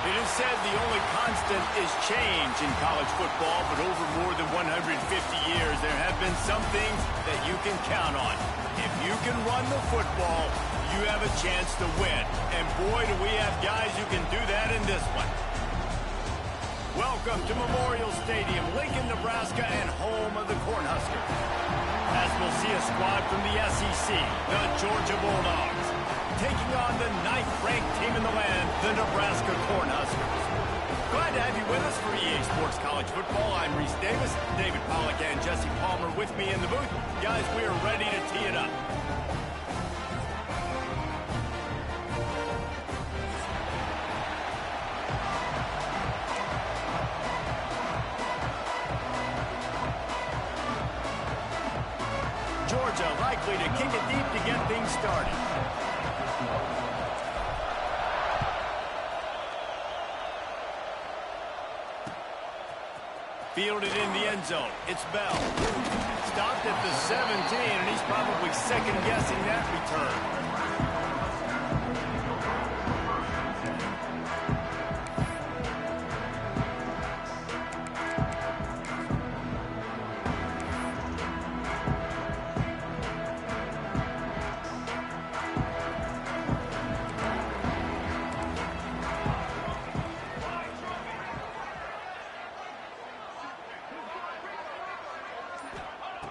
It is said the only constant is change in college football, but over more than 150 years, there have been some things that you can count on. If you can run the football, you have a chance to win. And boy, do we have guys who can do that in this one. Welcome to Memorial Stadium, Lincoln, Nebraska, and home of the Cornhuskers. As we'll see a squad from the SEC, the Georgia Bulldogs, taking on the 9th-ranked team in the land, the Nebraska Cornhuskers. Glad to have you with us for EA Sports College Football. I'm Reese Davis, David Pollack, and Jesse Palmer with me in the booth. Guys, we are ready to tee it up. Georgia likely to kick it deep to get things started. Fielded in the end zone. It's Bell. Stopped at the 17, and he's probably second-guessing that return.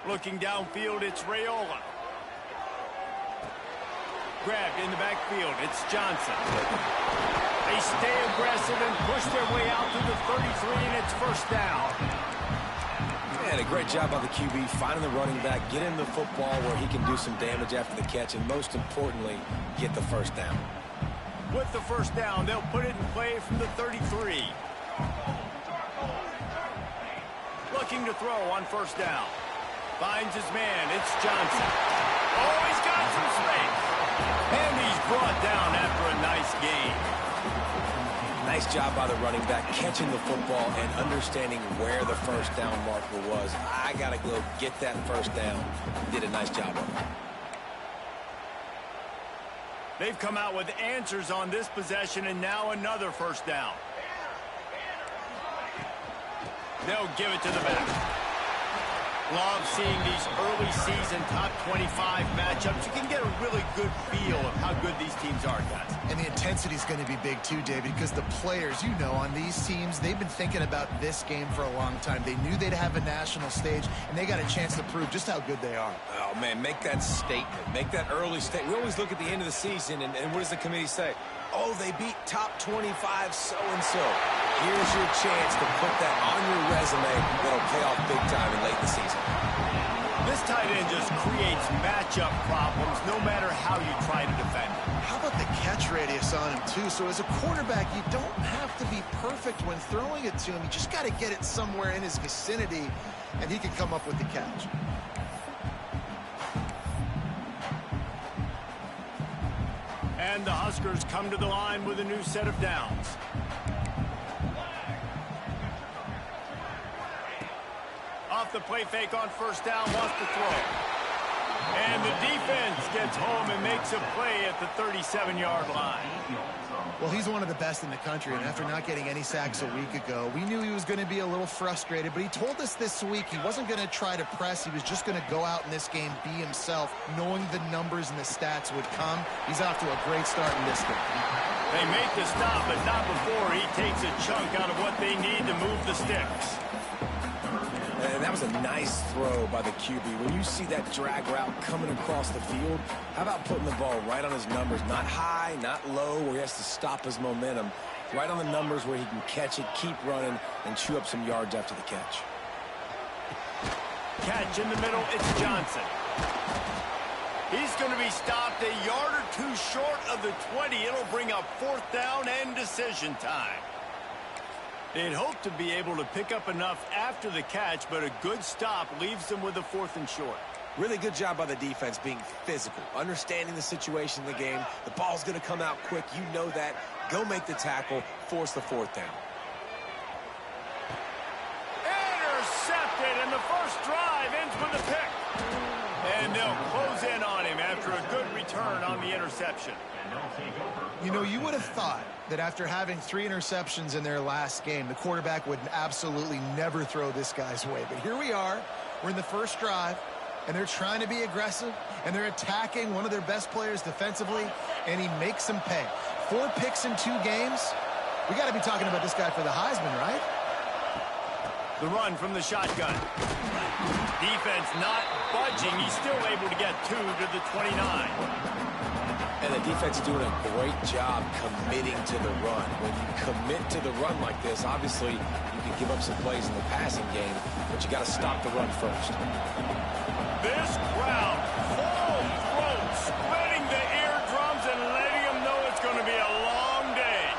Looking downfield, it's Raiola. Grabbed in the backfield, it's Johnson. They stay aggressive and push their way out to the 33, and it's first down. Man, a great job by the QB, finding the running back, get him the football where he can do some damage after the catch, and most importantly, get the first down. With the first down, they'll put it in play from the 33. Looking to throw on first down. Finds his man. It's Johnson. Oh, he's got some space. And he's brought down after a nice gain. Nice job by the running back, catching the football and understanding where the first down marker was. I got to go get that first down. Did a nice job of it. They've come out with answers on this possession, and now another first down. They'll give it to the back. Love seeing these early season top 25 matchups. You can get a really good feel of how good these teams are, guys. And the intensity is going to be big too, David, because the players, you know, on these teams, they've been thinking about this game for a long time. They knew they'd have a national stage, and they got a chance to prove just how good they are. Oh, man, make that statement. Make that early statement. We always look at the end of the season, and what does the committee say? Oh, they beat top 25 so-and-so. Here's your chance to put that on your resume that'll pay off big time in late in the season. This tight end just creates matchup problems no matter how you try to defend him. How about the catch radius on him, too? So as a quarterback, you don't have to be perfect when throwing it to him. You just got to get it somewhere in his vicinity, and he can come up with the catch. And the Huskers come to the line with a new set of downs. Off the play fake on first down, wants to throw. And the defense gets home and makes a play at the 37-yard line. Well, he's one of the best in the country, and after not getting any sacks a week ago, we knew he was going to be a little frustrated, but he told us this week he wasn't going to try to press. He was just going to go out in this game, be himself, knowing the numbers and the stats would come. He's off to a great start in this game. They make the stop, but not before he takes a chunk out of what they need to move the sticks. And that was a nice throw by the QB. When you see that drag route coming across the field, how about putting the ball right on his numbers? Not high, not low, where he has to stop his momentum. Right on the numbers where he can catch it, keep running, and chew up some yards after the catch. Catch in the middle, it's Johnson. He's going to be stopped a yard or two short of the 20. It'll bring up fourth down and decision time. They'd hope to be able to pick up enough after the catch, but a good stop leaves them with a fourth and short. Really good job by the defense being physical, understanding the situation in the game. The ball's going to come out quick. You know that. Go make the tackle, force the fourth down. Intercepted, and the first drive ends with a pick. And they'll close in on him after a good return on the interception. You know, you would have thought that after having 3 interceptions in their last game, the quarterback would absolutely never throw this guy's way. But here we are. We're in the first drive, and they're trying to be aggressive, and they're attacking one of their best players defensively, and he makes them pay. 4 picks in 2 games. We got to be talking about this guy for the Heisman, right? The run from the shotgun. Defense not budging. He's still able to get 2 to the 29. And the defense is doing a great job committing to the run. When you commit to the run like this, obviously you can give up some plays in the passing game, but you got to stop the run first. This crowd, full throat, splitting the eardrums and letting them know it's going to be a long day.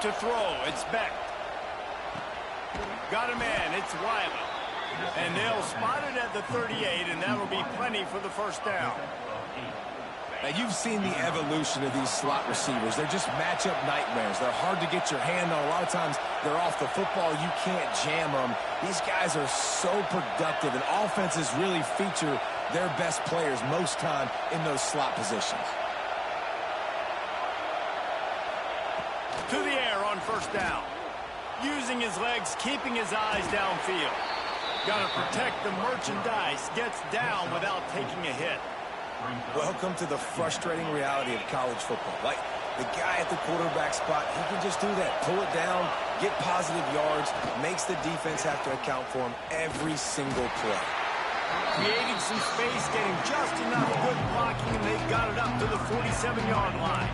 To throw, it's Beck. Got a man, it's Wiley. And they'll spot it at the 38, and that'll be plenty for the first down. Now, you've seen the evolution of these slot receivers. They're just matchup nightmares. They're hard to get your hand on. A lot of times, they're off the football. You can't jam them. These guys are so productive, and offenses really feature their best players most time in those slot positions. To the air on first down. Using his legs, keeping his eyes downfield. Got to protect the merchandise. Gets down without taking a hit. Welcome to the frustrating reality of college football. Like, the guy at the quarterback spot, he can just do that. Pull it down, get positive yards, makes the defense have to account for him every single play. Creating some space, getting just enough good blocking, and they got it up to the 47-yard line.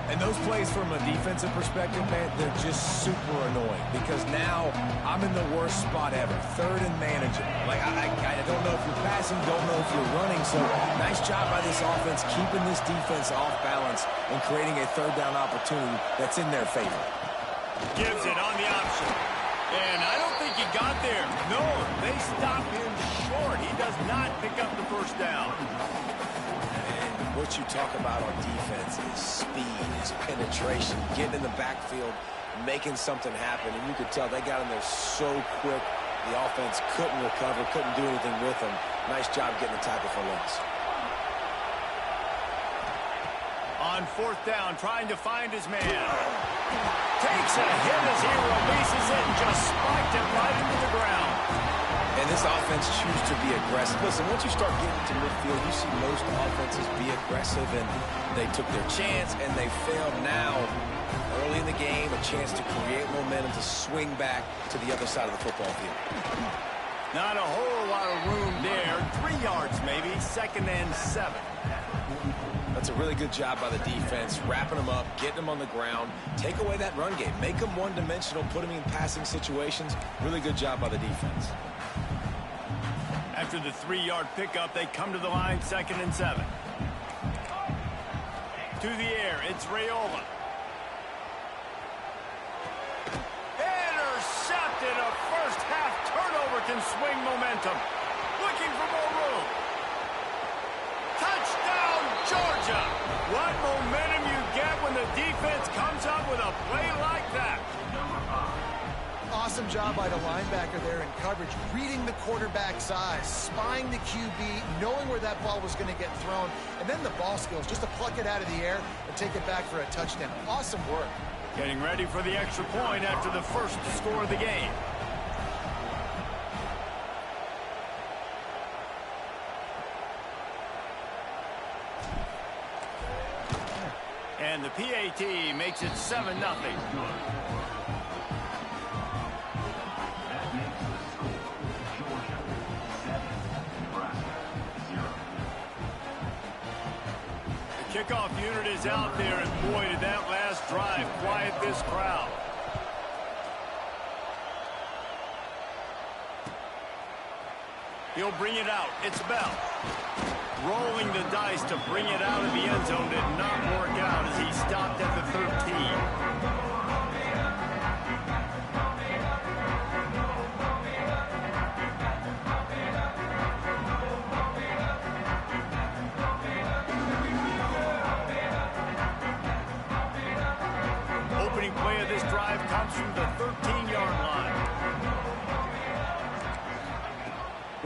And those plays from a defensive perspective, man, they're just super annoying because now I'm in the worst spot ever, 3rd and manageable. Like, I don't know if you're passing, don't know if you're running, so nice job by this offense keeping this defense off balance and creating a 3rd down opportunity that's in their favor. Gives it on the option. And I don't think he got there. No, they stop him short. He does not pick up the first down. What you talk about on defense is speed, is penetration, getting in the backfield, making something happen. And you could tell they got in there so quick, the offense couldn't recover, couldn't do anything with them. Nice job getting the tackle for loss. On 4th down, trying to find his man. Takes a hit as he releases it and just spiked it right into the ground. And this offense chooses to be aggressive. Listen, once you start getting to midfield, you see most offenses be aggressive, and they took their chance, and they failed now. Early in the game, a chance to create momentum to swing back to the other side of the football field. Not a whole lot of room there. 3 yards maybe, 2nd and 7. That's a really good job by the defense, wrapping them up, getting them on the ground, take away that run game, make them one-dimensional, put them in passing situations. Really good job by the defense. After the 3-yard pickup, they come to the line, 2nd and 7. To the air, it's Raiola. Intercepted. A first-half turnover can swing momentum. Looking for more room. Touchdown, Georgia. What momentum you get when the defense comes up with a play like that. Awesome job by the linebacker there in coverage, reading the quarterback's eyes, spying the QB, knowing where that ball was going to get thrown, and then the ball skills just to pluck it out of the air and take it back for a touchdown. Awesome work. Getting ready for the extra point after the first score of the game. And the PAT makes it 7-0. Kickoff unit is out there, and boy, did that last drive quiet this crowd. He'll bring it out. It's Bell. Rolling the dice to bring it out of the end zone did not work out as he stopped at the 13. Play of this drive comes from the 13-yard line.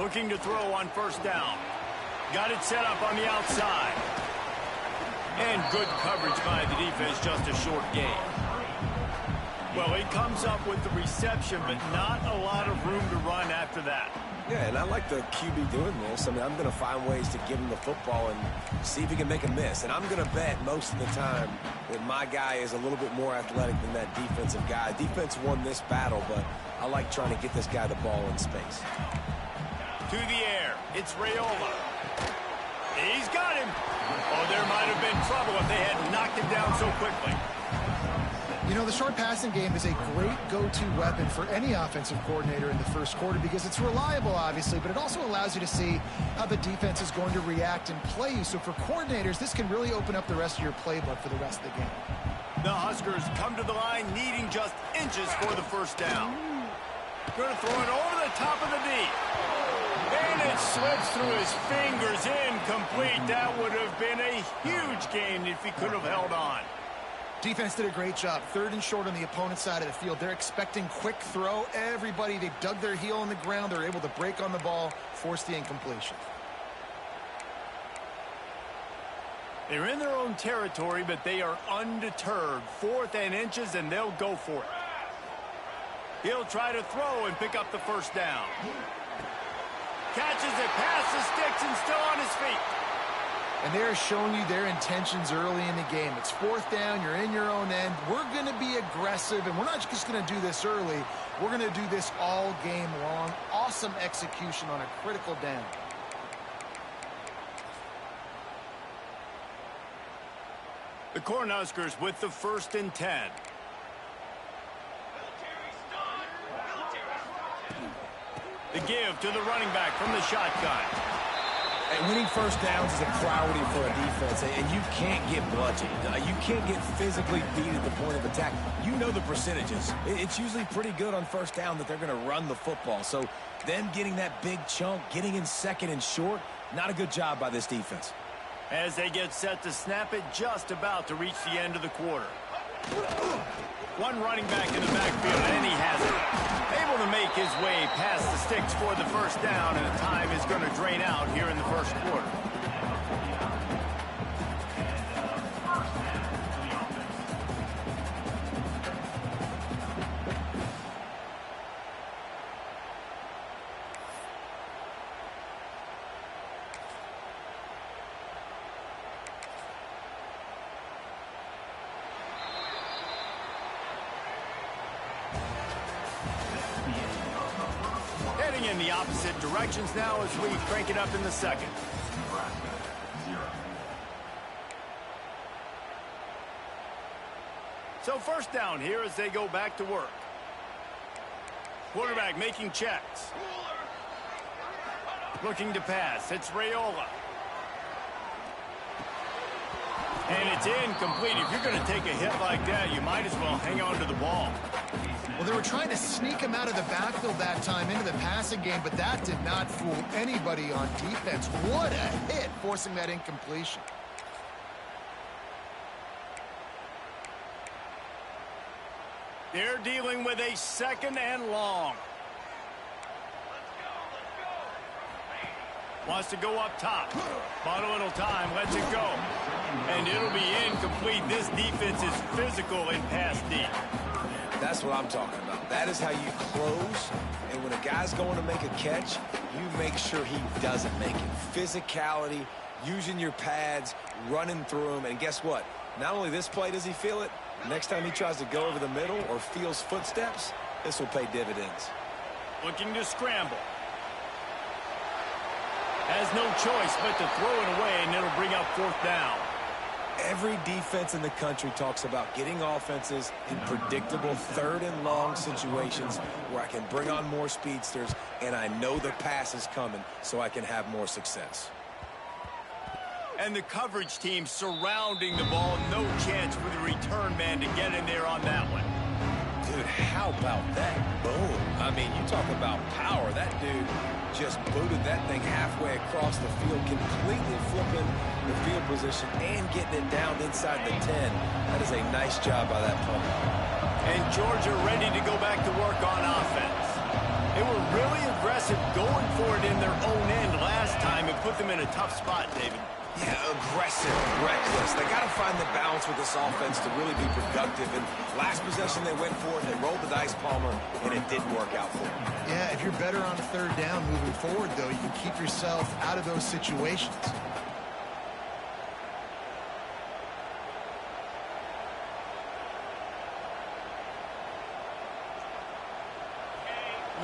Looking to throw on first down. Got it set up on the outside. And good coverage by the defense, just a short gain. Well, he comes up with the reception, but not a lot of room to run after that. Yeah, and I like the QB doing this. I mean, I'm going to find ways to give him the football and see if he can make a miss. And I'm going to bet most of the time that my guy is a little bit more athletic than that defensive guy. Defense won this battle, but I like trying to get this guy the ball in space. To the air, it's Raiola. He's got him. Oh, there might have been trouble if they had knocked him down so quickly. You know, the short passing game is a great go-to weapon for any offensive coordinator in the first quarter because it's reliable, obviously, but it also allows you to see how the defense is going to react and play you. So for coordinators, this can really open up the rest of your playbook for the rest of the game. The Huskers come to the line needing just inches for the first down. Going to throw it over the top of the D. And it slips through his fingers, incomplete. That would have been a huge gain if he could have held on. Defense did a great job. 3rd and short on the opponent's side of the field. They're expecting quick throw. Everybody, they dug their heel in the ground. They're able to break on the ball, force the incompletion. They're in their own territory, but they are undeterred. 4th and inches, and they'll go for it. He'll try to throw and pick up the first down. Catches it past the sticks and still on his feet. And they're showing you their intentions early in the game. It's 4th down. You're in your own end. We're going to be aggressive, and we're not just going to do this early. We're going to do this all game long. Awesome execution on a critical down. The Cornhuskers with the 1st and 10. The give to the running back from the shotgun. And winning first downs is a priority for a defense, and you can't get bludgeoned. You can't get physically beat at the point of attack. You know the percentages. It's usually pretty good on first down that they're going to run the football. So them getting that big chunk, getting in 2nd and short, not a good job by this defense. As they get set to snap it, just about to reach the end of the quarter. One running back in the backfield, and he has it. Able to make his way past the sticks for the first down, and the time is going to drain out here in the first quarter. Heading in the opposite directions now as we crank it up in the 2nd. So first down here as they go back to work. Quarterback making checks. Looking to pass. It's Raiola. And it's incomplete. If you're going to take a hit like that, you might as well hang on to the ball. Well, they were trying to sneak him out of the backfield that time into the passing game, but that did not fool anybody on defense. What a hit, forcing that incompletion. They're dealing with a 2nd and long. Wants to go up top. Bought a little time, lets it go. And it'll be incomplete. This defense is physical in pass deep. That's what I'm talking about. That is how you close. And when a guy's going to make a catch, you make sure he doesn't make it. Physicality, using your pads, running through them. And guess what? Not only this play does he feel it, next time he tries to go over the middle or feels footsteps, this will pay dividends. Looking to scramble. Has no choice but to throw it away, and it'll bring up 4th down. Every defense in the country talks about getting offenses in predictable 3rd and long situations where I can bring on more speedsters and I know the pass is coming so I can have more success. And the coverage team surrounding the ball. No chance for the return man to get in there on that one. Dude, how about that? Boom. I mean, you talk about power. That dude just booted that thing halfway across the field, completely flipping the field position and getting it down inside the 10. That is a nice job by that punter. And Georgia ready to go back to work on offense. They were really aggressive going for it in their own end last time and put them in a tough spot, David. Yeah, aggressive, reckless. They got to find the balance with this offense to really be productive. And last possession they went for it, they rolled the dice, Palmer, and it didn't work out for them. Yeah, if you're better on third down moving forward, though, you can keep yourself out of those situations.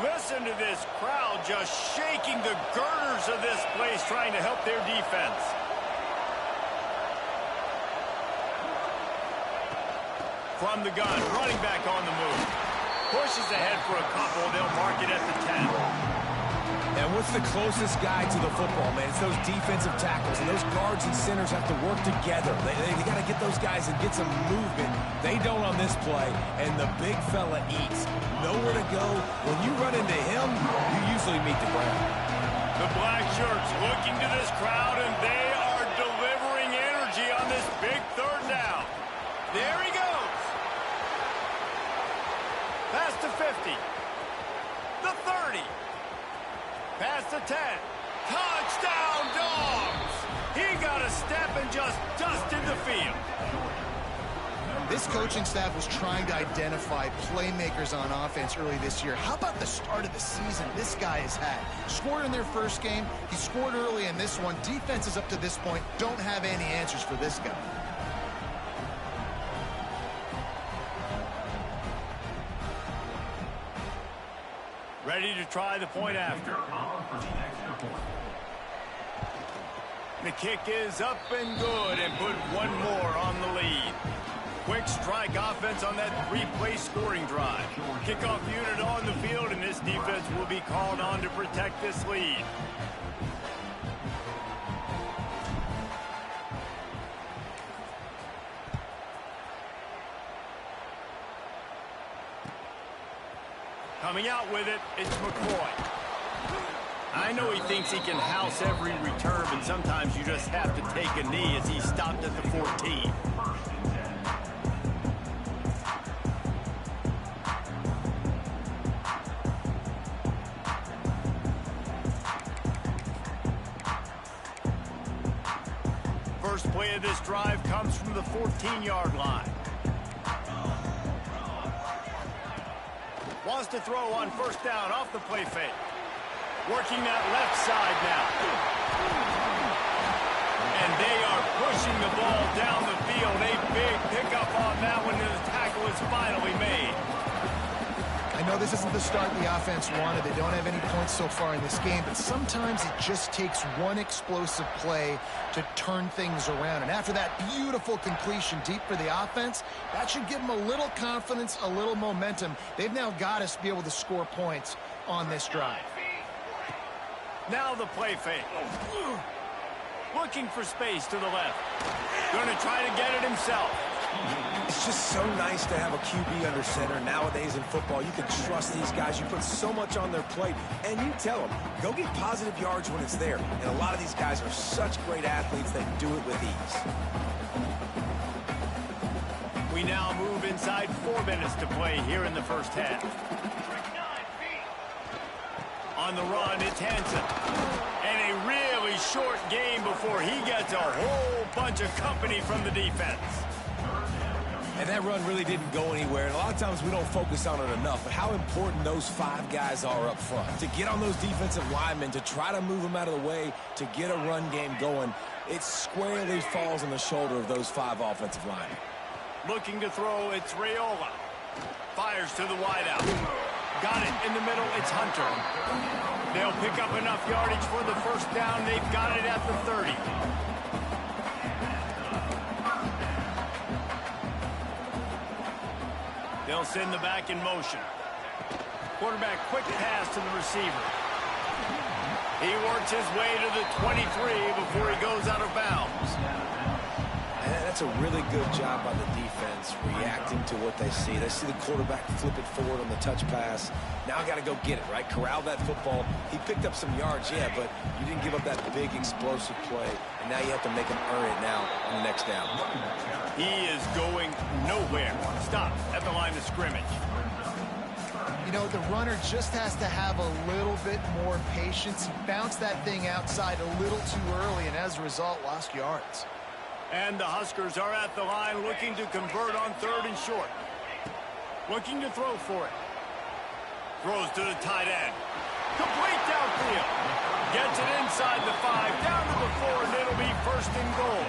Listen to this crowd just shaking the girders of this place trying to help their defense. From the gun, running back on the move. Pushes ahead for a couple. They'll mark it at the 10. And what's the closest guy to the football, man? It's those defensive tackles, and those guards and centers have to work together. They got to get those guys and get some movement. They don't on this play, and the big fella eats. Nowhere to go. When you run into him, you usually meet the ground. The black shirts looking to this crowd, and they are delivering energy on this big third down. There he goes. Past the 50. The 30. Past the 10. Touchdown, Dogs! He got a step and just dusted the field. This coaching staff was trying to identify playmakers on offense early this year. How about the start of the season this guy has had? Scored in their first game. He scored early in this one. Defenses up to this point don't have any answers for this guy. Ready to try the point after. The kick is up and good and put one more on the lead. Quick strike offense on that three-play scoring drive. Kickoff unit on the field, and this defense will be called on to protect this lead. Coming out with it, it's McCoy. I know he thinks he can house every return, but sometimes you just have to take a knee as he stopped at the 14. First play of this drive comes from the 14-yard line. Wants to throw on first down off the play fake. Working that left side now. And they are pushing the ball down the field. A big pickup on that one, and the tackle is finally made. I know this isn't the start the offense wanted. They don't have any points so far in this game, but sometimes it just takes one explosive play to turn things around. And after that beautiful completion deep for the offense, that should give them a little confidence, a little momentum. They've now got us to be able to score points on this drive. Now the play fake. Looking for space to the left. Going to try to get it himself. It's just so nice to have a QB under center. Nowadays in football, you can trust these guys. You put so much on their plate, and you tell them, go get positive yards when it's there. And a lot of these guys are such great athletes, they do it with ease. We now move inside 4 minutes to play here in the first half. On the run, it's Hansen. And a really short game before he gets a whole bunch of company from the defense. And that run really didn't go anywhere. And a lot of times we don't focus on it enough. But how important those 5 guys are up front. To get on those defensive linemen, to try to move them out of the way, to get a run game going, it squarely falls on the shoulder of those 5 offensive linemen. Looking to throw, it's Raiola. Fires to the wideout. Got it in the middle, it's Hunter. They'll pick up enough yardage for the first down. They've got it at the 30. They'll send the back in motion. Quarterback quick pass to the receiver. He works his way to the 23 before he goes out of bounds. And that's a really good job by the defense reacting to what they see. They see the quarterback flip it forward on the touch pass. Now I got to go get it, right? Corral that football. He picked up some yards, yeah, but you didn't give up that big explosive play. And now you have to make him earn it now on the next down. He is going nowhere. Stop at the line of scrimmage. You know, the runner just has to have a little bit more patience. He bounced that thing outside a little too early, and as a result, lost yards. And the Huskers are at the line looking to convert on 3rd and short. Looking to throw for it. Throws to the tight end. Complete downfield. Gets it inside the 5, down to the 4, and it'll be 1st and goal.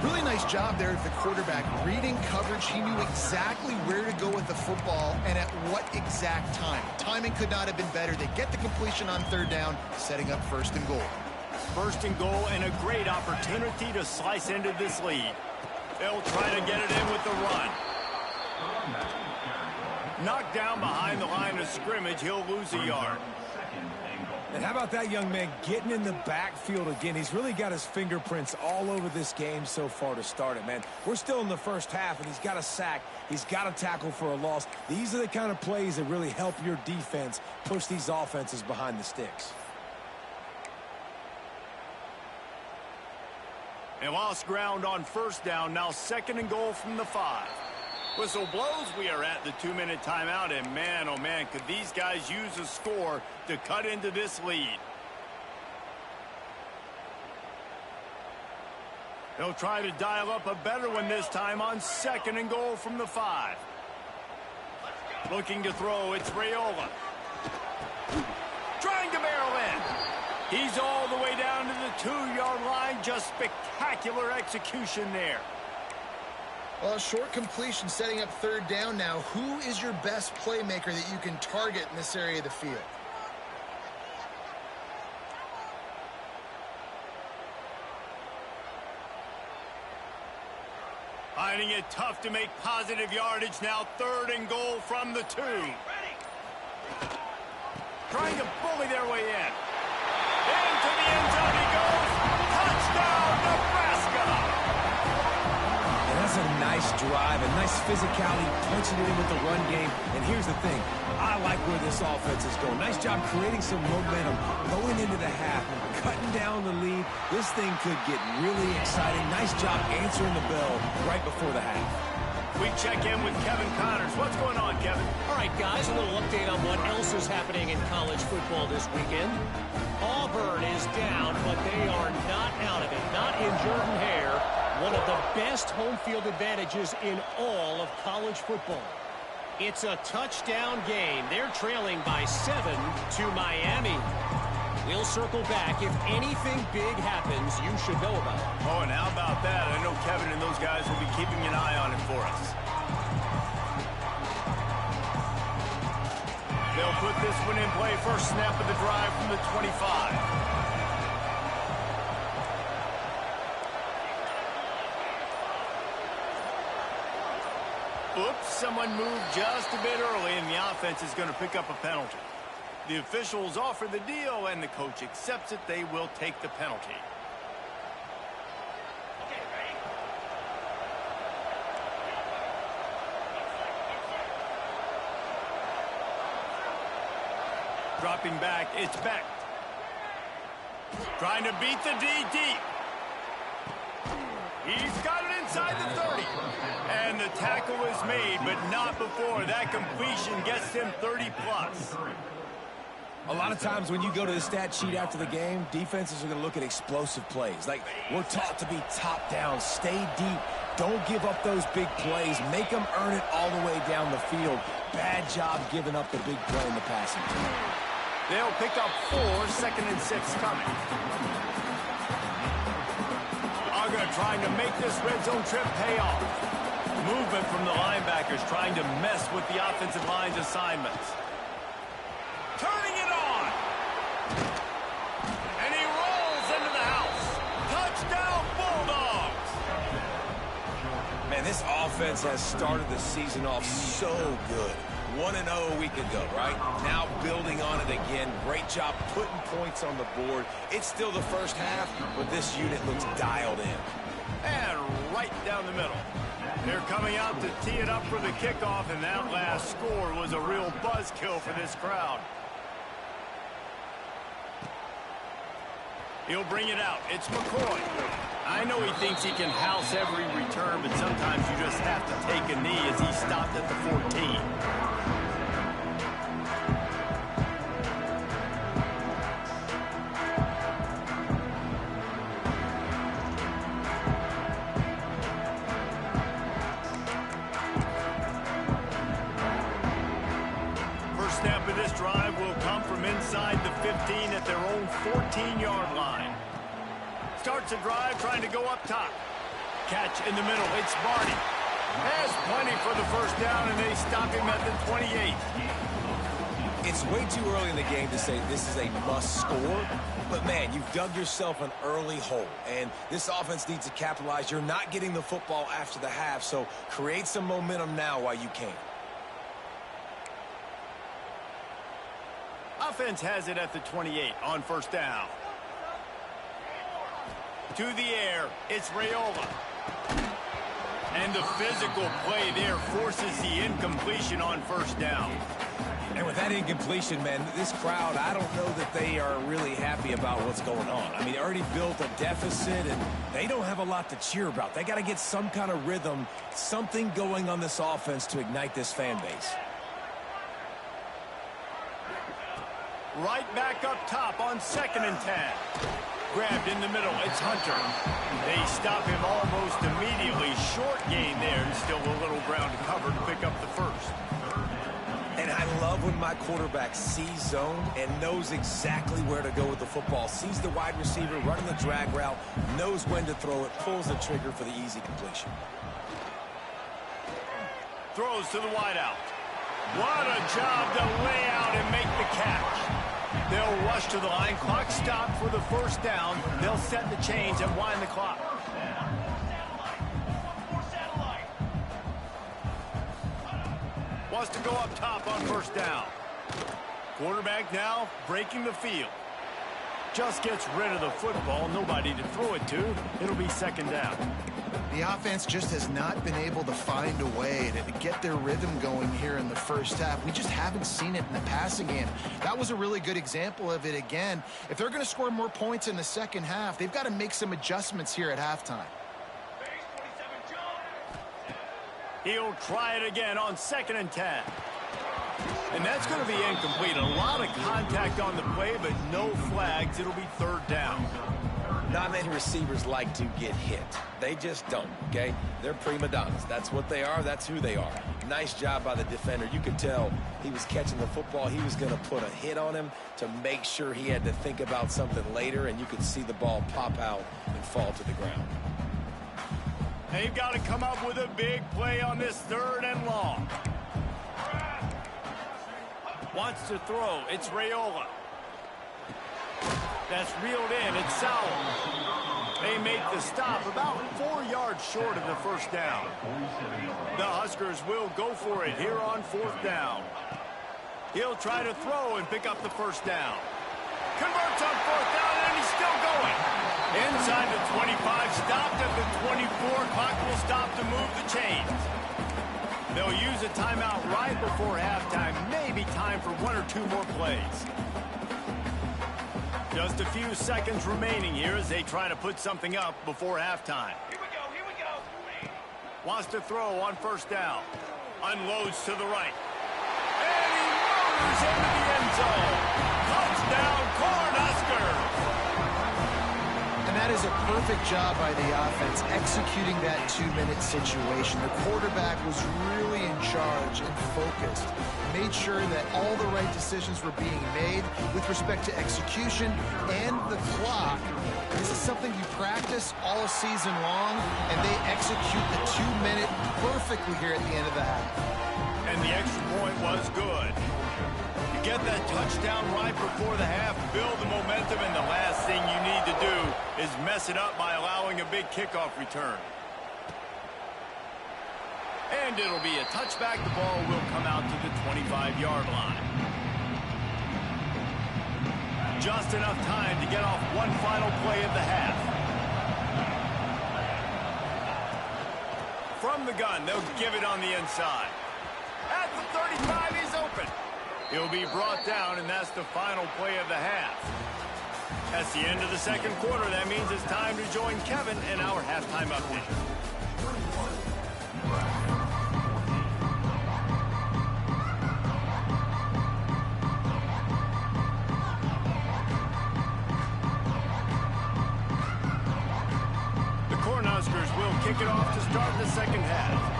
Really nice job there of the quarterback. Reading coverage, he knew exactly where to go with the football and at what exact time. Timing could not have been better. They get the completion on 3rd down, setting up 1st and goal. 1st and goal and a great opportunity to slice into this lead. They'll try to get it in with the run. Knocked down behind the line of scrimmage, he'll lose a yard. And how about that young man getting in the backfield again? He's really got his fingerprints all over this game so far to start it, man. We're still in the first half, and he's got a sack. He's got a tackle for a loss. These are the kind of plays that really help your defense push these offenses behind the sticks. They lost ground on 1st down, now 2nd and goal from the 5. Whistle blows, we are at the 2-minute timeout, and man, oh man, could these guys use a score to cut into this lead. They'll try to dial up a better one this time on 2nd and goal from the 5. Looking to throw, it's Raiola. Trying to barrel in. He's all the way down to the 2-yard line, just spectacular execution there. Well, short completion setting up 3rd down now. Who is your best playmaker that you can target in this area of the field? Finding it tough to make positive yardage now. 3rd and goal from the 2. Trying to bully their way in. Into the end zone he goes. Touchdown, Nebraska! That's a nice drive, a nice physicality, punching it in with the run game. And here's the thing. I like where this offense is going. Nice job creating some momentum going into the half, cutting down the lead. This thing could get really exciting. Nice job answering the bell right before the half. We check in with Kevin Connors. What's going on, Kevin? All right, guys, a little update on what else is happening in college football this weekend. Auburn is down, but they are not out of it. Not in Jordan-Hare. One of the best home field advantages in all of college football. It's a touchdown game. They're trailing by 7 to Miami. We'll circle back. If anything big happens, you should know about it. Oh, and how about that? I know Kevin and those guys will be keeping an eye on it for us. They'll put this one in play. First snap of the drive from the 25. Oops, someone moved just a bit early, and the offense is going to pick up a penalty. The officials offer the deal, and the coach accepts it. They will take the penalty. Dropping back, it's Beck. Trying to beat the D deep. He's got it inside the 30. And the tackle is made, but not before. That completion gets him 30-plus. A lot of times when you go to the stat sheet after the game, defenses are going to look at explosive plays. Like, we're taught to be top down, stay deep, don't give up those big plays, make them earn it all the way down the field. Bad job giving up the big play in the passing game. They'll pick up 4, 2nd and 6 coming. Aga trying to make this red zone trip pay off. Movement from the linebackers trying to mess with the offensive line's assignments. Turning it on. And he rolls into the house. Touchdown, Bulldogs. Man, this offense has started the season off so good. 1-0 a week ago, right? Now building on it again. Great job putting points on the board. It's still the first half, but this unit looks dialed in. And right down the middle. They're coming out to tee it up for the kickoff, and that last score was a real buzzkill for this crowd. He'll bring it out. It's McCoy. I know he thinks he can house every return, but sometimes you just have to take a knee as he stopped at the 14. inside the 15 at their own 14-yard line. Starts a drive trying to go up top. Catch in the middle. It's Barney. Has plenty for the first down, and they stop him at the 28. It's way too early in the game to say this is a must score, but man, you've dug yourself an early hole, and this offense needs to capitalize. You're not getting the football after the half, so create some momentum now while you can. Offense has it at the 28 on first down. To the air, it's Raiola. And the physical play there forces the incompletion on first down. And with that incompletion, man, this crowd, I don't know that they are really happy about what's going on. I mean, they already built a deficit, and they don't have a lot to cheer about. They got to get some kind of rhythm, something going on this offense to ignite this fan base. Right back up top on 2nd and 10. Grabbed in the middle, it's Hunter. They stop him almost immediately. Short gain there, and still a little ground to cover to pick up the first. And I love when my quarterback sees zone and knows exactly where to go with the football. Sees the wide receiver running the drag route, knows when to throw it, pulls the trigger for the easy completion. Throws to the wideout. What a job to lay out and make the catch. They'll rush to the line. Clock stopped for the first down. They'll set the chains and wind the clock. Wants to go up top on first down. Quarterback now breaking the field. Just gets rid of the football. Nobody to throw it to. It'll be 2nd down. The offense just has not been able to find a way to get their rhythm going here in the first half. We just haven't seen it in the passing game. That was a really good example of it again. If they're going to score more points in the second half, they've got to make some adjustments here at halftime. He'll try it again on 2nd and 10. And that's going to be incomplete. A lot of contact on the play, but no flags. It'll be 3rd down. Not many receivers like to get hit. They just don't, okay? They're prima donnas. That's what they are. That's who they are. Nice job by the defender. You could tell he was catching the football. He was going to put a hit on him to make sure he had to think about something later, and you could see the ball pop out and fall to the ground. They've got to come up with a big play on this 3rd and long. Wants to throw. It's Raiola. That's reeled in. It's Sowell. They make the stop about 4 yards short of the first down. The Huskers will go for it here on 4th down. He'll try to throw and pick up the first down. Converts on 4th down, and he's still going. Inside the 25, stopped at the 24. Clock will stop to move the chains. They'll use a timeout right before halftime. Maybe time for 1 or 2 more plays. Just a few seconds remaining here as they try to put something up before halftime. Here we go. Wants to throw on first down. Unloads to the right. And he motors into the end zone. Touchdown, Cornhuskers. And that is a perfect job by the offense executing that 2-minute situation. The quarterback was really in charge and focused. Made sure that all the right decisions were being made with respect to execution and the clock. This is something you practice all season long, and they execute the 2-minute perfectly here at the end of the half. And the extra point was good. You get that touchdown right before the half, build the momentum, and the last thing you need to do is mess it up by allowing a big kickoff return. And it'll be a touchback. The ball will come out to the 25-yard line. Just enough time to get off one final play of the half. From the gun, they'll give it on the inside. At the 35, he's open. He'll be brought down, and that's the final play of the half. That's the end of the second quarter. That means it's time to join Kevin in our halftime update. The Cornhuskers will kick it off to start the second half.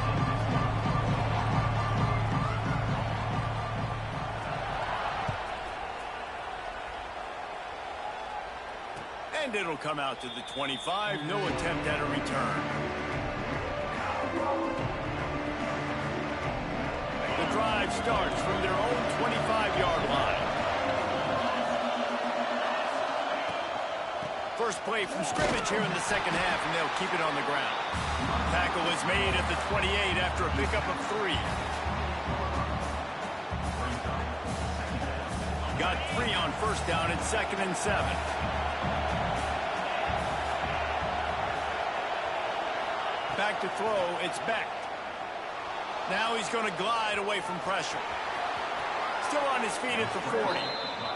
it'll come out to the 25. No attempt at a return. The drive starts from their own 25-yard line. First play from scrimmage here in the second half, and they'll keep it on the ground. Tackle is made at the 28 after a pickup of 3. Got 3 on first down at 2nd and 7. Back to throw, it's Beck. Now he's going to glide away from pressure. Still on his feet at the 40.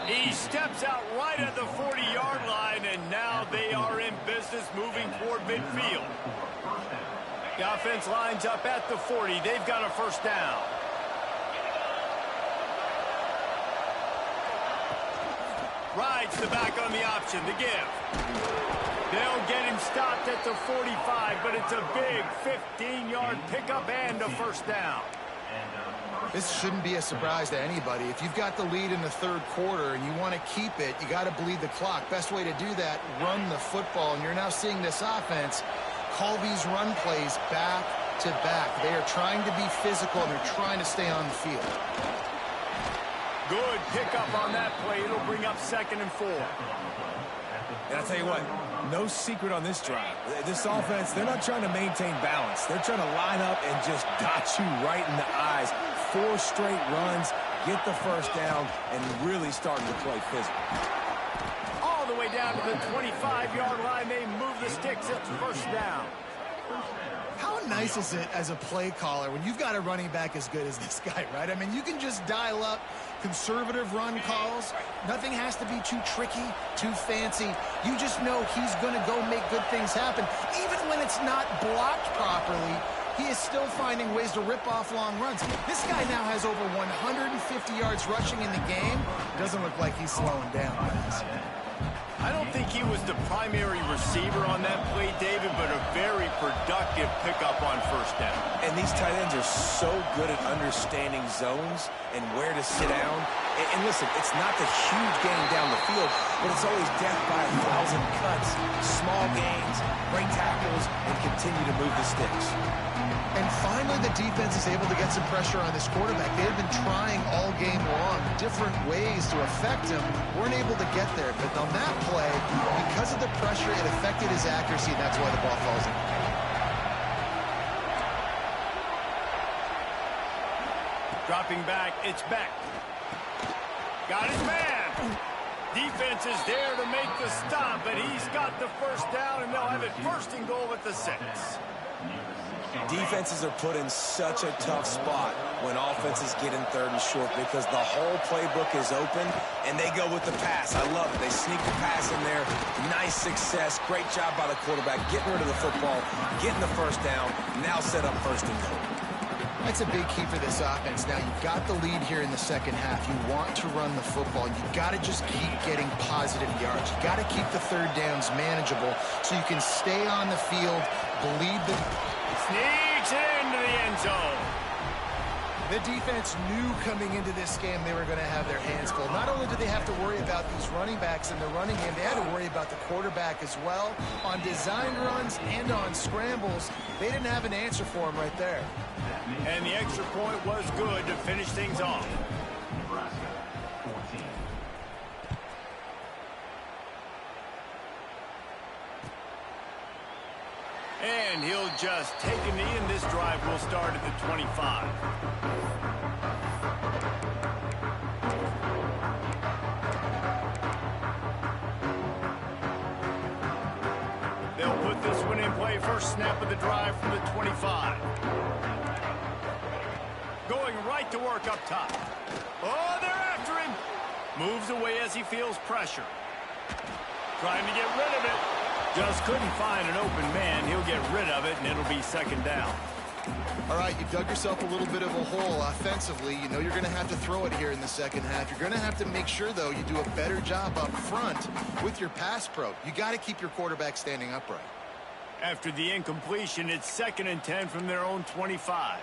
He steps out right at the 40-yard line, and now they are in business moving toward midfield. The offense lines up at the 40. They've got a first down. Rides the back on the option, the give. They'll get him stopped at the 45, but it's a big 15-yard pickup and a first down. This shouldn't be a surprise to anybody. If you've got the lead in the third quarter and you want to keep it, you got to bleed the clock. Best way to do that, run the football. And you're now seeing this offense call these run plays back to back. They are trying to be physical, and they're trying to stay on the field. Good pickup on that play. It'll bring up 2nd and 4. And I'll tell you what, no secret on this drive. This offense, they're not trying to maintain balance. They're trying to line up and just dot you right in the eyes. 4 straight runs, get the first down, and really starting to play physical. All the way down to the 25-yard line, they move the sticks at first down. How nice is it as a play caller when you've got a running back as good as this guy, right? I mean, you can just dial up conservative run calls. Nothing has to be too tricky, too fancy. You just know he's going to go make good things happen. Even when it's not blocked properly, he is still finding ways to rip off long runs. This guy now has over 150 yards rushing in the game. Doesn't look like he's slowing down, guys. I don't think he was the primary receiver on that play, David, but a very productive pickup on first down. And these tight ends are so good at understanding zones and where to sit down. And listen, it's not the huge gain down the field, but it's always death by 1,000 cuts, small gains, great tackles, and continue to move the sticks. And finally, the defense is able to get some pressure on this quarterback. They have been trying all game long, different ways to affect him. Weren't able to get there. But on that play, because of the pressure, it affected his accuracy, and that's why the ball falls in. Dropping back, it's Beck. Got his man. Defense is there to make the stop, but he's got the first down, and they'll have it first and goal at the 6. Defenses are put in such a tough spot when offenses get in 3rd and short because the whole playbook is open, and they go with the pass. I love it. They sneak the pass in there. Nice success. Great job by the quarterback getting rid of the football, getting the first down, now set up first and goal. That's a big key for this offense. Now, you've got the lead here in the second half. You want to run the football. You've got to just keep getting positive yards. You've got to keep the third downs manageable so you can stay on the field, bleed the... Sneaks it into the end zone. The defense knew coming into this game they were going to have their hands full. Not only did they have to worry about these running backs in the running game, they had to worry about the quarterback as well. On design runs and on scrambles, they didn't have an answer for him right there. And the extra point was good to finish things off. Nebraska, 14. And he'll just take a knee, and this drive will start at the 25. They'll put this one in play. First snap of the drive from the 25. Going right to work up top. Oh, they're after him. Moves away as he feels pressure. Trying to get rid of it. Just couldn't find an open man. He'll get rid of it, and it'll be second down. All right, you dug yourself a little bit of a hole offensively. You know you're going to have to throw it here in the second half. You're going to have to make sure, though, you do a better job up front with your pass pro. You got to keep your quarterback standing upright. After the incompletion, it's 2nd and 10 from their own 25.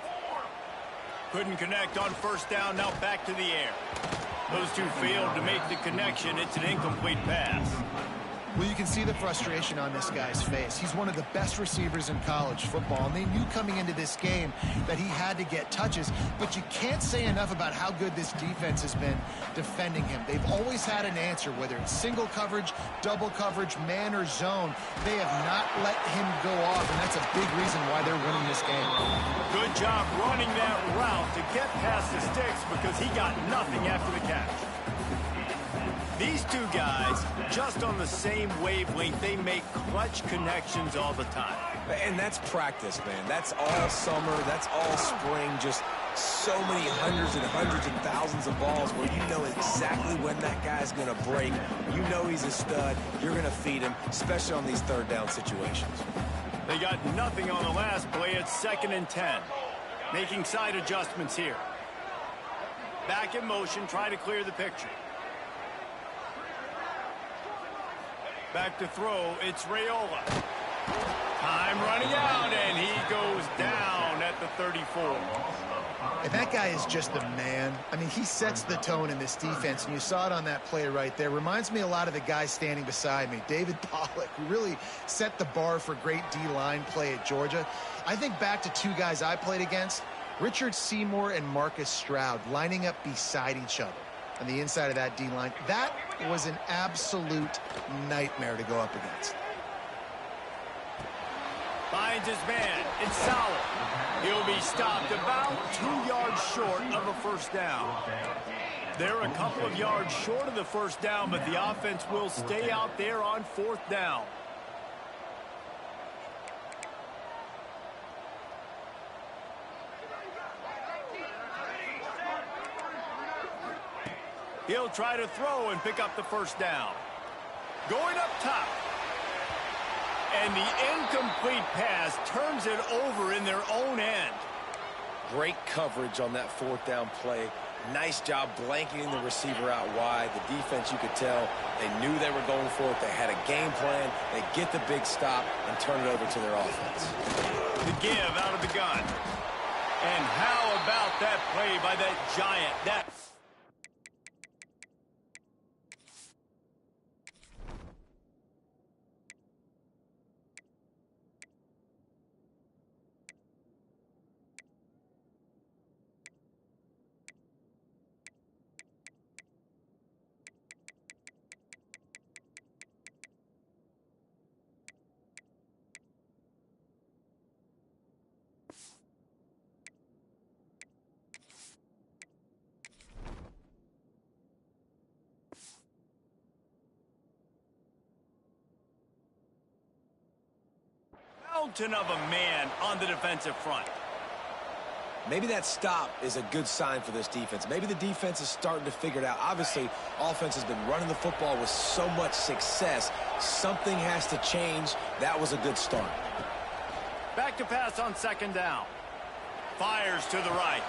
Couldn't connect on first down, now back to the air. Those two failed to make the connection. It's an incomplete pass. Well, you can see the frustration on this guy's face. He's one of the best receivers in college football, and they knew coming into this game that he had to get touches, but you can't say enough about how good this defense has been defending him. They've always had an answer, whether it's single coverage, double coverage, man or zone. They have not let him go off, and that's a big reason why they're winning this game. Good job running that route to get past the sticks because he got nothing after the catch. These two guys, just on the same wavelength, they make clutch connections all the time. And that's practice, man. That's all summer. That's all spring. Just so many hundreds and thousands of balls where you know exactly when that guy's going to break. You know he's a stud. You're going to feed him, especially on these third down situations. They got nothing on the last play. It's 2nd and 10. Making side adjustments here. Back in motion, try to clear the picture. Back to throw, it's Raiola. Time running out, and he goes down at the 34. And that guy is just a man. I mean, he sets the tone in this defense, and you saw it on that play right there. Reminds me a lot of the guy standing beside me, David Pollock, who really set the bar for great D-line play at Georgia. I think back to two guys I played against, Richard Seymour and Marcus Stroud, lining up beside each other on the inside of that D-line. That was an absolute nightmare to go up against. Finds his man. It's solid. He'll be stopped about 2 yards short of a first down. They're a couple of yards short of the first down, but the offense will stay out there on 4th down. He'll try to throw and pick up the first down. Going up top. And the incomplete pass turns it over in their own end. Great coverage on that 4th down play. Nice job blanketing the receiver out wide. The defense, you could tell, they knew they were going for it. They had a game plan. They get the big stop and turn it over to their offense. The give out of the gun. And how about that play by that giant? Mountain of a man on the defensive front. Maybe that stop is a good sign for this defense. Maybe the defense is starting to figure it out. Obviously, offense has been running the football with so much success. Something has to change. That was a good start. Back to pass on 2nd down. Fires to the right.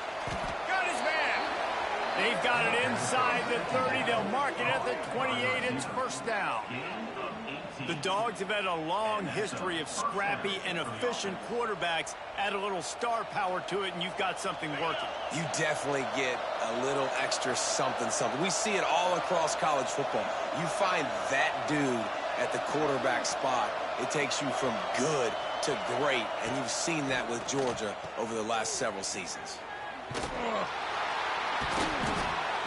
Got his man. They've got it inside the 30. They'll mark it at the 28. It's first down. The Dogs have had a long history of scrappy and efficient quarterbacks. Add a little star power to it, and you've got something working. You definitely get a little extra something. We see it all across college football. You find that dude at the quarterback spot, it takes you from good to great, and you've seen that with Georgia over the last several seasons.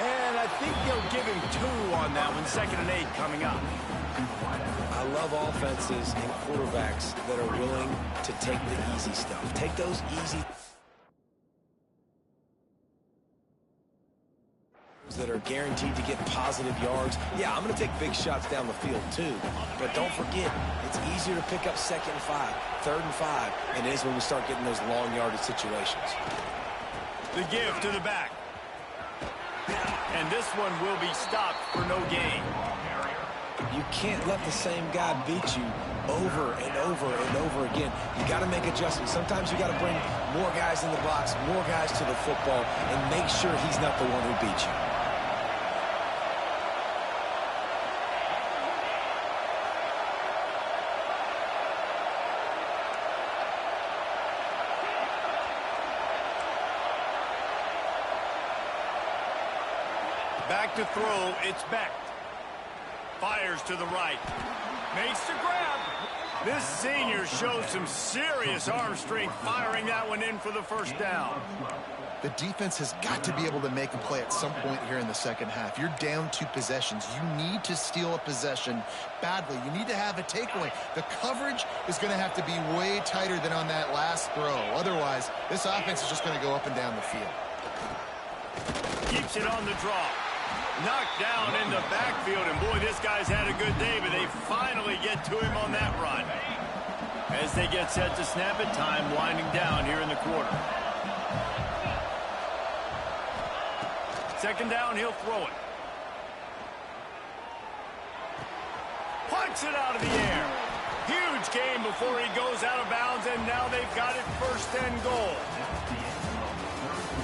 And I think they'll give him 2 on that one. 2nd and 8 coming up. I love offenses and quarterbacks that are willing to take the easy stuff. Take those easy that are guaranteed to get positive yards. Yeah, I'm going to take big shots down the field too. But don't forget, it's easier to pick up 2nd and 5, 3rd and 5 than it is when we start getting those long yardage situations. The give to the back. And this one will be stopped for no gain. You can't let the same guy beat you over and over and over again. You got to make adjustments. Sometimes you got to bring more guys in the box, more guys to the football, and make sure he's not the one who beat you. Back to throw, it's Beck. Fires to the right. Makes the grab. This senior shows some serious arm strength firing that one in for the first down. The defense has got to be able to make a play at some point here in the second half. You're down 2 possessions. You need to steal a possession badly. You need to have a takeaway. The coverage is going to have to be way tighter than on that last throw. Otherwise, this offense is just going to go up and down the field. Keeps it on the draw. Knocked down in the backfield, and boy, this guy's had a good day, but they finally get to him on that run. As they get set to snap it, time winding down here in the quarter. Second down, he'll throw it. Punts it out of the air. Huge gain before he goes out of bounds, and now they've got it first and goal.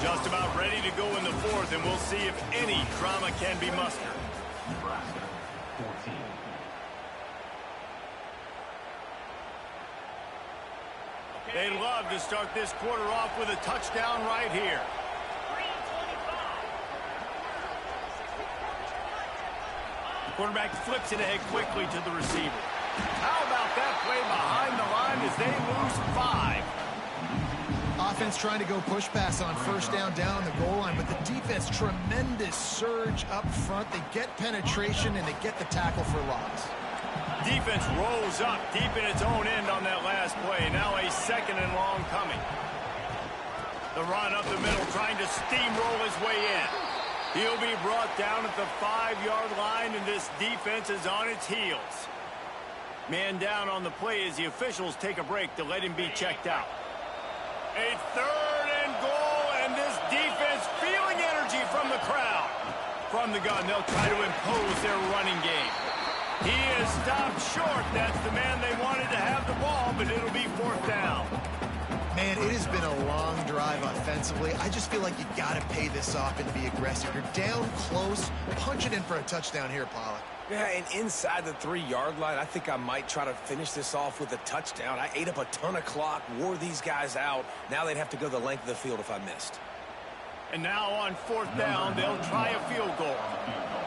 Just about ready to go in the fourth, and we'll see if any drama can be mustered. Nebraska, 14. They'd love to start this quarter off with a touchdown right here. The quarterback flips it ahead quickly to the receiver. How about that play behind the line as they lose 5? Offense trying to go push pass on first down on the goal line, but the defense, tremendous surge up front. They get penetration, and they get the tackle for loss. Defense rolls up deep in its own end on that last play. Now a second and long coming. The run up the middle, trying to steamroll his way in. He'll be brought down at the 5-yard line, and this defense is on its heels. Man down on the play as the officials take a break to let him be checked out. A third and goal, and this defense feeling energy from the crowd. From the gun, they'll try to impose their running game. He is stopped short. That's the man they wanted to have the ball, but it'll be 4th down. Man, it has been a long drive offensively. I just feel like you got to pay this off and be aggressive. You're down close. Punch it in for a touchdown here, Pollock. Yeah, and inside the 3-yard line, I think I might try to finish this off with a touchdown. I ate up a ton of clock, wore these guys out. Now they'd have to go the length of the field if I missed. And now on 4th down, they'll try a field goal.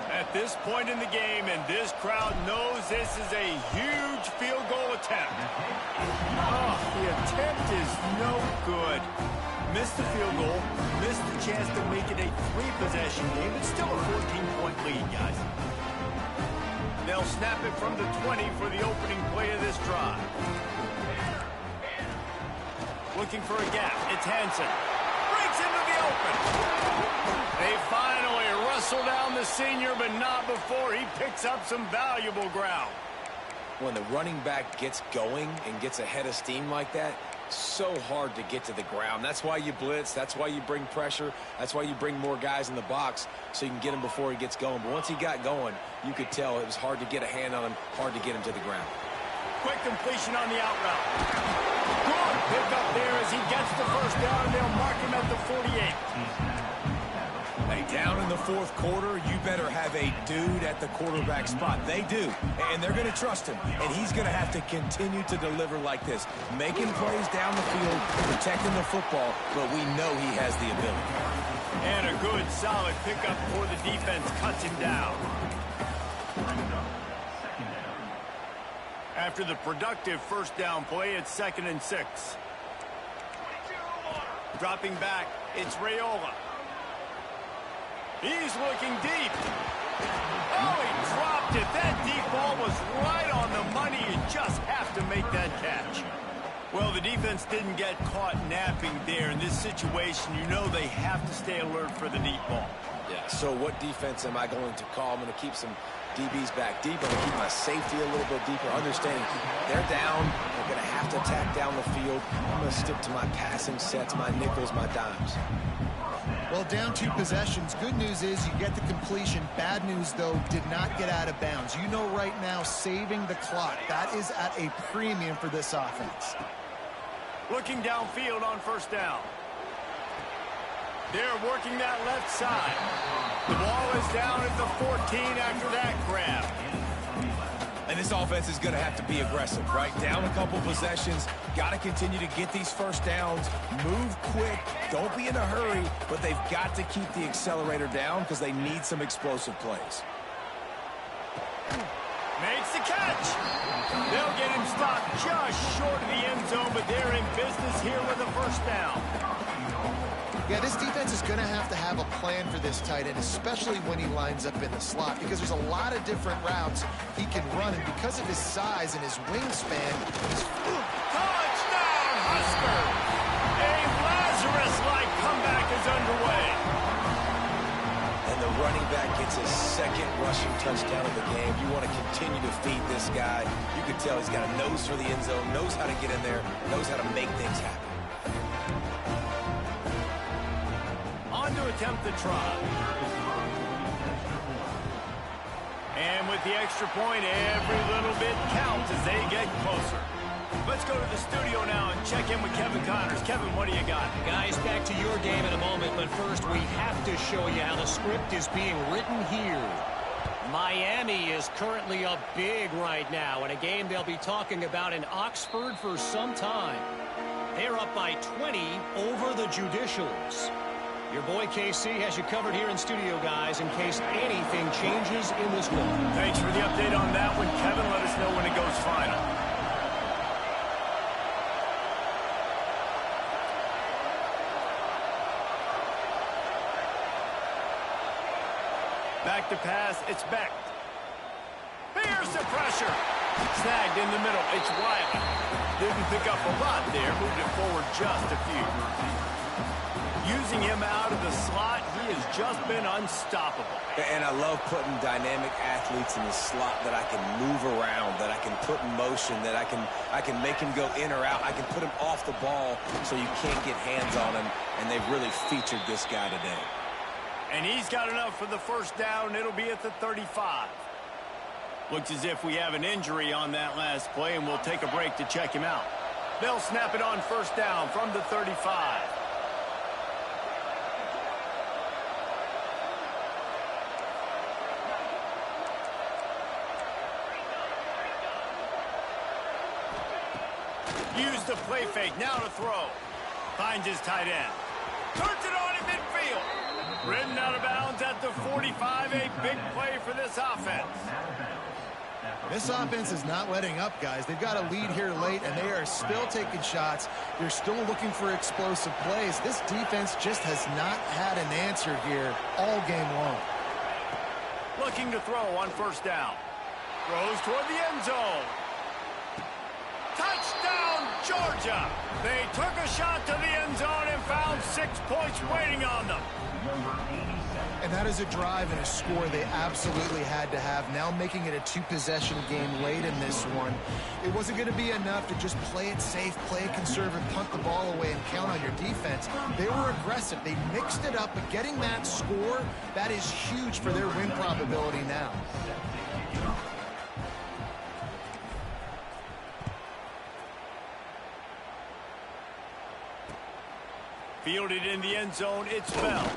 At this point in the game, and this crowd knows this is a huge field goal attempt. Oh, the attempt is no good. Missed the field goal, missed the chance to make it a 3-possession game. It's still a 14-point lead, guys. They'll snap it from the 20 for the opening play of this drive. Looking for a gap. It's Hansen. Breaks into the open. They finally wrestle down the senior, but not before he picks up some valuable ground. When the running back gets going and gets ahead of steam like that, so hard to get to the ground. That's why you blitz. That's why you bring pressure. That's why you bring more guys in the box so you can get him before he gets going. But once he got going, you could tell it was hard to get a hand on him, hard to get him to the ground. Quick completion on the out route. Good pick up there as he gets the first down, and they'll mark him at the 48. Hey, down in the 4th quarter, you better have a dude at the quarterback spot. They do, and they're going to trust him, and he's going to have to continue to deliver like this, making plays down the field, protecting the football, but we know he has the ability. And a good, solid pickup before the defense cuts him down. After the productive first down play, it's 2nd and 6. Dropping back, it's Raiola. He's looking deep. Oh, he dropped it. That deep ball was right on the money. You just have to make that catch. Well, the defense didn't get caught napping there. In this situation, you know they have to stay alert for the deep ball. Yeah, so what defense am I going to call? I'm going to keep some DBs back deep. I'm going to keep my safety a little bit deeper, understanding they're down. They're going to have to attack down the field. I'm going to stick to my passing sets, my nickels, my dimes. Well, down 2 possessions. Good news is you get the completion. Bad news, though, did not get out of bounds. You know right now, saving the clock. That is at a premium for this offense. Looking downfield on first down. They're working that left side. The ball is down at the 14 after that grab. And this offense is going to have to be aggressive, right? Down a couple possessions. Got to continue to get these first downs. Move quick. Don't be in a hurry. But they've got to keep the accelerator down because they need some explosive plays. Makes the catch. They'll get him stopped just short of the end zone, but they're in business here with a first down. Yeah, this defense is going to have a plan for this tight end, especially when he lines up in the slot, because there's a lot of different routes he can run, and because of his size and his wingspan, he's... Touchdown, Huskers! A Lazarus-like comeback is underway. And the running back gets his second rushing touchdown of the game. You want to continue to feed this guy. You can tell he's got a nose for the end zone, knows how to get in there, knows how to make things happen. On to attempt the try. And with the extra point, every little bit counts as they get closer. Let's go to the studio now and check in with Kevin Connors. Kevin, what do you got? Guys, back to your game in a moment, but first we have to show you how the script is being written here. Miami is currently up big right now in a game they'll be talking about in Oxford for some time. They're up by 20 over the Judicials. Your boy KC has you covered here in studio, guys, in case anything changes in this one. Thanks for the update on that one, Kevin. Let us know when it goes final. Back to pass, it's Beck. Here's the pressure. Snagged in the middle, it's Wiley. Didn't pick up a lot there, moved it forward just a few. Using him out of the slot, he has just been unstoppable. And I love putting dynamic athletes in the slot that I can move around, that I can put in motion, that I can make him go in or out. I can put him off the ball so you can't get hands on him, and they've really featured this guy today. And he's got enough for the first down. It'll be at the 35. Looks as if we have an injury on that last play, and we'll take a break to check him out. They'll snap it on first down from the 35. Use the play fake, now to throw. Finds his tight end. Turns it on in midfield. Ridden out of bounds at the 45, a big play for this offense. This offense is not letting up, guys. They've got a lead here late, and they are still taking shots. They're still looking for explosive plays. This defense just has not had an answer here all game long. Looking to throw on first down. Throws toward the end zone. Touchdown, Georgia! They took a shot to the end zone and found 6 points waiting on them. And that is a drive and a score they absolutely had to have. Now making it a two-possession game late in this one. It wasn't going to be enough to just play it safe, play it conservative, punt the ball away, and count on your defense. They were aggressive. They mixed it up, but getting that score, that is huge for their win probability now. Fielded in the end zone, it's Bell.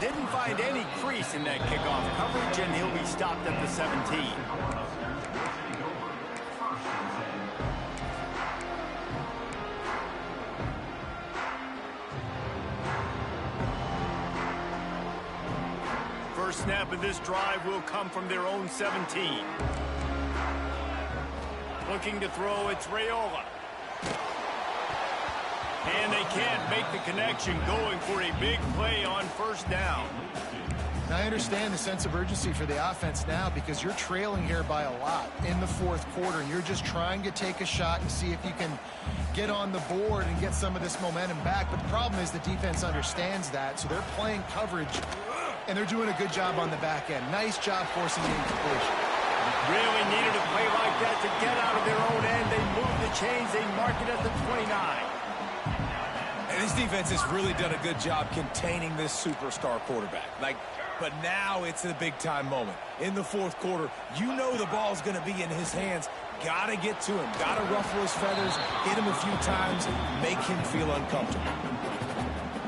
Didn't find any crease in that kickoff coverage, and he'll be stopped at the 17. First snap of this drive will come from their own 17. Looking to throw, it's Raiola. And they can't make the connection, going for a big play on first down. Now, I understand the sense of urgency for the offense now because you're trailing here by a lot in the fourth quarter, and you're just trying to take a shot and see if you can get on the board and get some of this momentum back. But the problem is the defense understands that, so they're playing coverage, and they're doing a good job on the back end. Nice job forcing the incompletion. Really needed a play like that to get out of their own end. They move the chains. They mark it at the 29. And this defense has really done a good job containing this superstar quarterback. But now it's the big-time moment. In the fourth quarter, you know the ball's going to be in his hands. Got to get to him. Got to ruffle his feathers, hit him a few times, make him feel uncomfortable.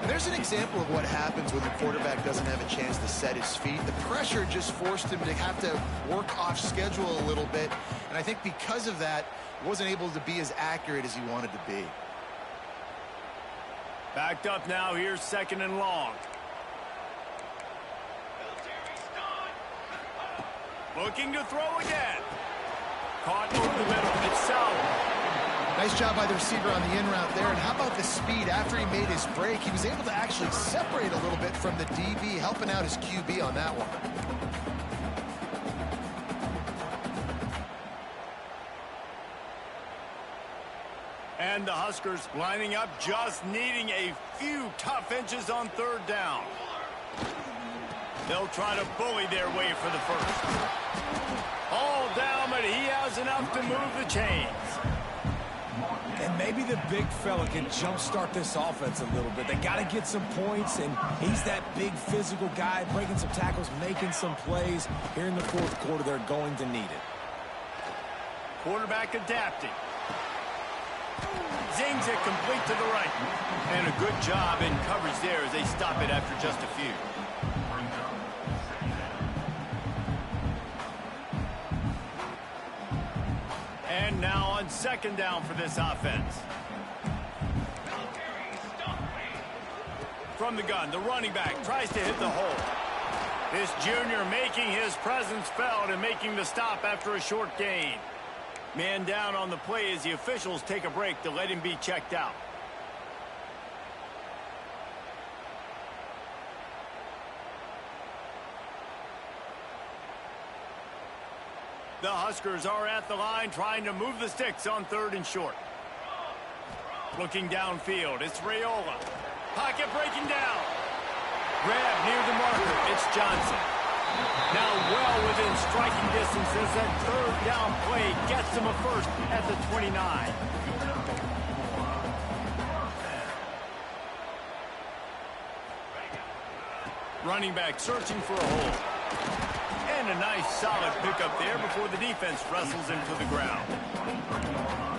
And there's an example of what happens when the quarterback doesn't have a chance to set his feet. The pressure just forced him to have to work off schedule a little bit. And I think because of that, he wasn't able to be as accurate as he wanted to be. Backed up now, here's second and long. Looking to throw again. Caught over the middle. It's Sauer. Nice job by the receiver on the in route there. And how about the speed after he made his break? He was able to actually separate a little bit from the DB, helping out his QB on that one. And the Huskers lining up, just needing a few tough inches on third down. They'll try to bully their way for the first. All down, but he has enough to move the chains. And maybe the big fella can jumpstart this offense a little bit. They got to get some points, and he's that big physical guy, breaking some tackles, making some plays. Here in the fourth quarter, they're going to need it. Quarterback adapting. Zings it complete to the right. And a good job in coverage there as they stop it after just a few. And now on second down for this offense. From the gun, the running back tries to hit the hole. This junior making his presence felt and making the stop after a short gain. Man down on the play as the officials take a break to let him be checked out. The Huskers are at the line trying to move the sticks on third and short. Looking downfield, it's Raiola. Pocket breaking down. Grab near the marker, it's Johnson. Now well within striking distance as that third down play gets him a first at the 29. Running back searching for a hole. And a nice solid pickup there before the defense wrestles him to the ground.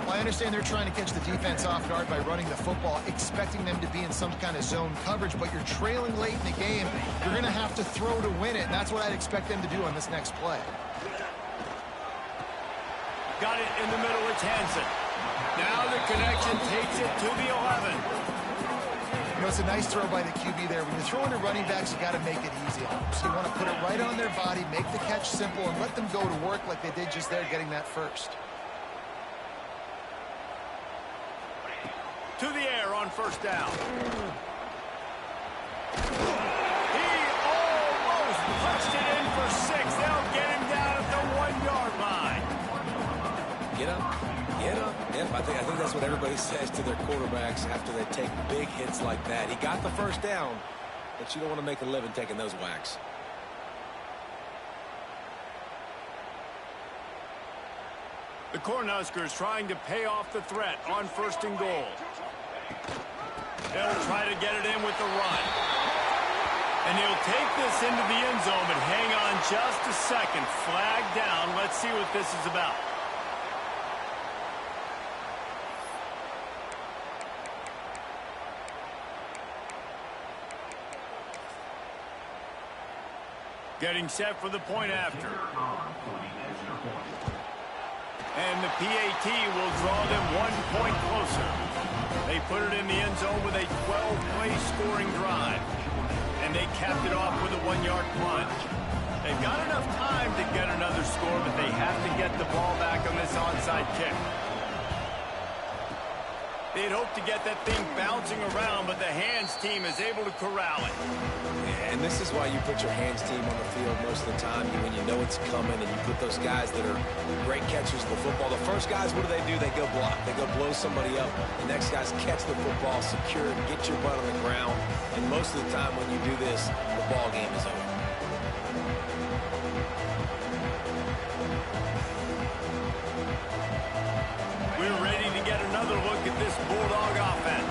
Well, I understand they're trying to catch the defense off guard by running the football, expecting them to be in some kind of zone coverage, but you're trailing late in the game. You're going to have to throw to win it, and that's what I'd expect them to do on this next play. Got it in the middle, it's Hansen. Now the connection takes it to the 11. You know, it's a nice throw by the QB there. When you're throwing to running backs, you got to make it easy on them. So you want to put it right on their body, make the catch simple, and let them go to work like they did just there, getting that first. To the air on first down. He almost punched it in for 6. They'll get him down at the 1-yard line. Get up. Get up. Yep, I think that's what everybody says to their quarterbacks after they take big hits like that. He got the first down, but you don't want to make a living taking those whacks. The Cornhuskers trying to pay off the threat on first and goal. They'll try to get it in with the run. And he'll take this into the end zone, but hang on just a second. Flag down. Let's see what this is about. Getting set for the point after. And the PAT will draw them 1 point closer. They put it in the end zone with a 12-play scoring drive. And they capped it off with a 1-yard plunge. They've got enough time to get another score, but they have to get the ball back on this onside kick. They'd hoped to get that thing bouncing around, but the hands team is able to corral it. And this is why you put your hands team on the field most of the time when you know it's coming, and you put those guys that are great catchers of the football. The first guys, what do? They go block. They go blow somebody up. The next guys catch the football, secure it, get your butt on the ground. And most of the time when you do this, the ball game is over. We're ready to get another look at this Bulldog offense.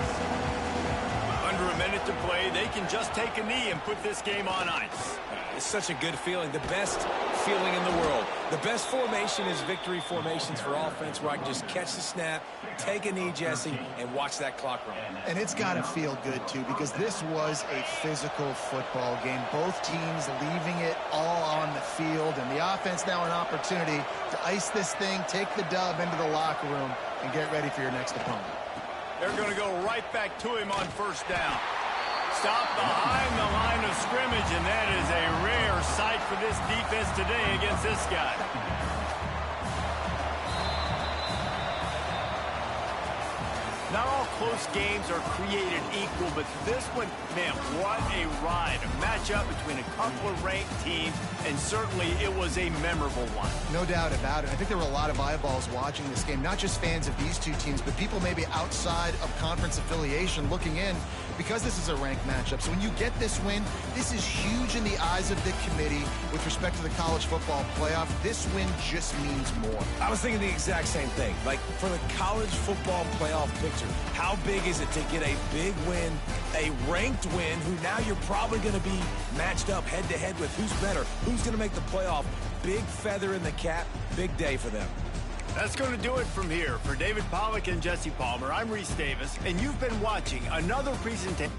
Under a minute to play, they can just take a knee and put this game on ice. It's such a good feeling, the best feeling in the world. The best formation is victory formations for offense, where I can just catch the snap, take a knee, Jesse, and watch that clock run. And it's got to feel good, too, because this was a physical football game. Both teams leaving it all on the field, and the offense now an opportunity to ice this thing, take the dub into the locker room, and get ready for your next opponent. They're going to go right back to him on first down. Stop behind the line of scrimmage, and that is a rare sight for this defense today against this guy. close games are created equal, but this one, man, what a ride. A matchup between a couple of ranked teams, and certainly it was a memorable one. No doubt about it. I think there were a lot of eyeballs watching this game, not just fans of these two teams, but people maybe outside of conference affiliation looking in, because this is a ranked matchup. So when you get this win, this is huge in the eyes of the committee with respect to the college football playoff. This win just means more. I was thinking the exact same thing. Like, for the college football playoff picture, how big is it to get a big win, a ranked win, who now you're probably going to be matched up head-to-head with who's better, who's going to make the playoff. Big feather in the cap, big day for them. That's going to do it from here. For David Pollack and Jesse Palmer, I'm Reese Davis, and you've been watching another presentation.